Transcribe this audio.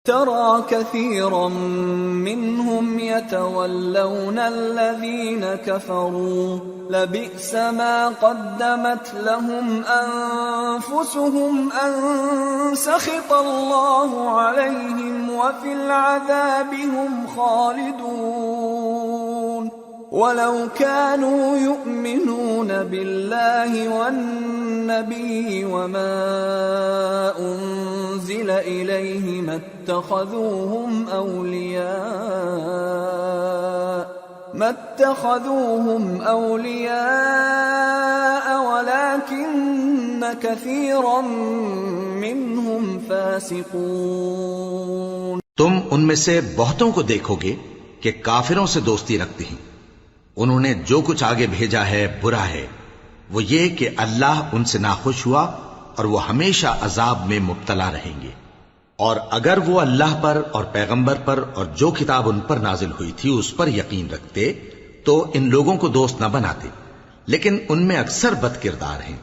ترى كثيرا منهم يتولون الذين كفروا لبئس ما قدمت لهم أنفسهم أن سخط الله عليهم وفي العذاب هم خالدون ولو كانوا يؤمنون بالله والنبي وما أنزل إليه ما اتخذوهم أولياء ولكن كثيرا منهم فاسقون। तुम उनमें से बहुतों को देखोगे कि काफिरों से दोस्ती रखते हैं। उन्होंने जो कुछ आगे भेजा है बुरा है, वो ये कि अल्लाह उनसे नाखुश हुआ और वो हमेशा अजाब में मुब्तला रहेंगे। और अगर वो अल्लाह पर और पैगंबर पर और जो किताब उन पर नाजिल हुई थी उस पर यकीन रखते तो इन लोगों को दोस्त न बनाते, लेकिन उनमें अक्सर बदकिरदार हैं।